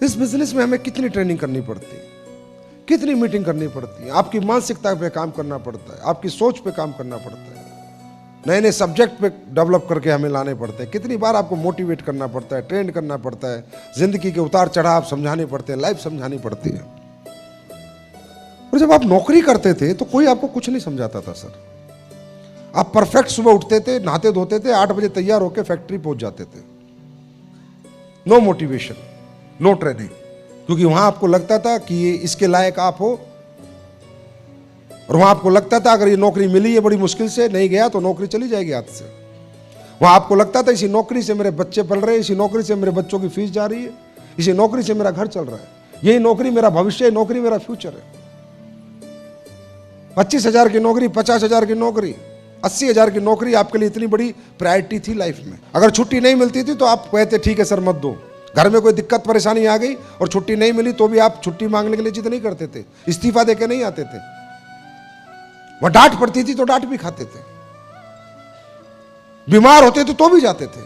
इस बिजनेस में हमें कितनी ट्रेनिंग करनी पड़ती है, कितनी मीटिंग करनी पड़ती है, आपकी मानसिकता पे काम करना पड़ता है, आपकी सोच पे काम करना पड़ता है, नए नए सब्जेक्ट पे डेवलप करके हमें लाने पड़ते हैं, कितनी बार आपको मोटिवेट करना पड़ता है, ट्रेंड करना पड़ता है, जिंदगी के उतार चढ़ाव समझाने पड़ते हैं, लाइफ समझानी पड़ती है। और जब आप नौकरी करते थे तो कोई आपको कुछ नहीं समझाता था सर। आप परफेक्ट सुबह उठते थे, नहाते धोते थे, 8 बजे तैयार होकर फैक्ट्री पहुंच जाते थे। नो मोटिवेशन, नो ट्रेनिंग, क्योंकि वहां आपको लगता था कि ये इसके लायक आप हो, और वहां आपको लगता था अगर ये नौकरी मिली है बड़ी मुश्किल से, नहीं गया तो नौकरी चली जाएगी हाथ से। वहां आपको लगता था इसी नौकरी से मेरे बच्चे पल रहे हैं, इसी नौकरी से मेरे बच्चों की फीस जा रही है, इसी नौकरी से मेरा घर चल रहा है, यही नौकरी मेरा भविष्य है, नौकरी मेरा फ्यूचर है। 25,000 की नौकरी, 50,000 की नौकरी, 80,000 की नौकरी आपके लिए इतनी बड़ी प्रायोरिटी थी लाइफ में। अगर छुट्टी नहीं मिलती थी तो आप कहते ठीक है सर मत दो। घर में कोई दिक्कत परेशानी आ गई और छुट्टी नहीं मिली तो भी आप छुट्टी मांगने के लिए जिद नहीं करते थे, इस्तीफा देके नहीं आते थे। वह डांट पड़ती थी तो डांट भी खाते थे, बीमार होते थे तो भी जाते थे।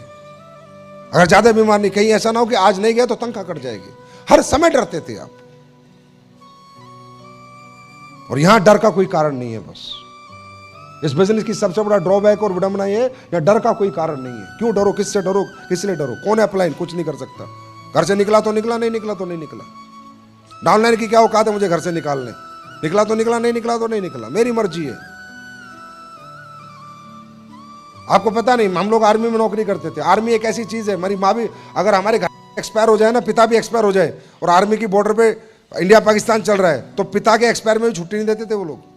अगर ज्यादा बीमार नहीं, कहीं ऐसा ना हो कि आज नहीं गया तो तनख्वाह कट जाएगी, हर समय डरते थे आप। और यहां डर का कोई कारण नहीं है। बस इस बिजनेस की सबसे बड़ा ड्रॉबैक और विडंबना ये है, या डर का कोई कारण नहीं है। क्यों डरो, किससे डरो, किस लिए डरो, कौन है अपलाइन, कुछ नहीं कर सकता। घर से निकला तो निकला, नहीं निकला तो नहीं निकला। डाउनलाइन की क्या औकात है मुझे घर से निकालने, निकला तो निकला, नहीं निकला तो नहीं निकला, मेरी मर्जी है। आपको पता नहीं, हम लोग आर्मी में नौकरी करते थे। आर्मी एक ऐसी चीज है, मेरी माँ भी, अगर हमारे घर एक्सपायर हो जाए ना, पिता भी एक्सपायर हो जाए और आर्मी की बॉर्डर पे इंडिया पाकिस्तान चल रहा है, तो पिता के एक्सपायर में भी छुट्टी नहीं देते थे वो लोग।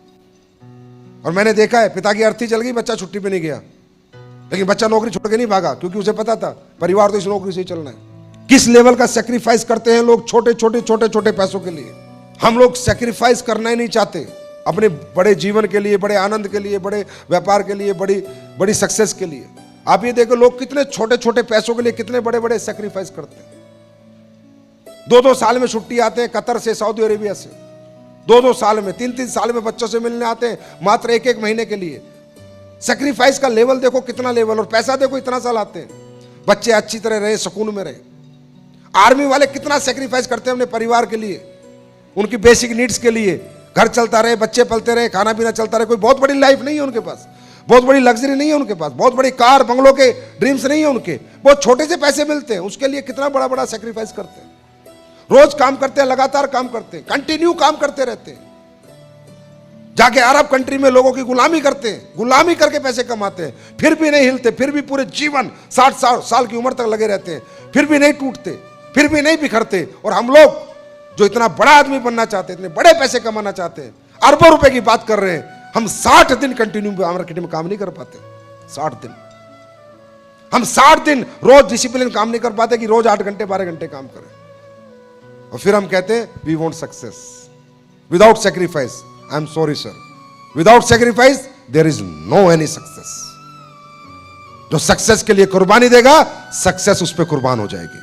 और मैंने देखा है, पिता की अर्थी चल गई, बच्चा छुट्टी पे नहीं गया, लेकिन बच्चा नौकरी छोड़ के नहीं भागा, क्योंकि उसे पता था परिवार तो इस नौकरी से ही चलना है। किस लेवल का सेक्रीफाइस करते हैं लोग छोटे छोटे छोटे छोटे पैसों के लिए। हम लोग सेक्रीफाइस करना ही नहीं चाहते अपने बड़े जीवन के लिए, बड़े आनंद के लिए, बड़े व्यापार के लिए, बड़ी बड़ी सक्सेस के लिए। आप ये देखो लोग कितने छोटे छोटे पैसों के लिए कितने बड़े बड़े सेक्रीफाइस करते हैं। 2-2 साल में छुट्टी आते हैं कतर से, सऊदी अरेबिया से, 2-2 साल में, 3-3 साल में बच्चों से मिलने आते हैं मात्र 1-1 महीने के लिए। सेक्रीफाइस का लेवल देखो कितना लेवल, और पैसा देखो इतना साल आते हैं। बच्चे अच्छी तरह रहे, सुकून में रहे। आर्मी वाले कितना सेक्रीफाइस करते हैं अपने परिवार के लिए, उनकी बेसिक नीड्स के लिए। घर चलता रहे, बच्चे पलते रहे, खाना पीना चलता रहे। कोई बहुत बड़ी लाइफ नहीं है उनके पास, बहुत बड़ी लग्जरी नहीं है उनके पास, बहुत बड़ी कार बंगलों के ड्रीम्स नहीं है उनके, बहुत छोटे से पैसे मिलते हैं, उसके लिए कितना बड़ा बड़ा सेक्रीफाइस करते हैं। रोज काम करते हैं, लगातार काम करते हैं, कंटिन्यू काम करते रहते हैं। जाके अरब कंट्री में लोगों की गुलामी करते हैं, गुलामी करके पैसे कमाते हैं, फिर भी नहीं हिलते, फिर भी पूरे जीवन 60 साल की उम्र तक लगे रहते हैं, फिर भी नहीं टूटते, फिर भी नहीं बिखरते। और हम लोग जो इतना बड़ा आदमी बनना चाहते हैं, इतने बड़े पैसे कमाना चाहते हैं, अरबों रुपए की बात कर रहे हैं, हम 60 दिन कंटिन्यू मार्केट में काम नहीं कर पाते। 60 दिन, हम 60 दिन रोज डिसिप्लिन काम नहीं कर पाते कि रोज 8 घंटे 12 घंटे काम करें। और फिर हम कहते हैं we want success without sacrifice. I am sorry sir, without sacrifice there is no any success. जो सक्सेस के लिए कुर्बानी देगा, सक्सेस उस पर कुर्बान हो जाएगी।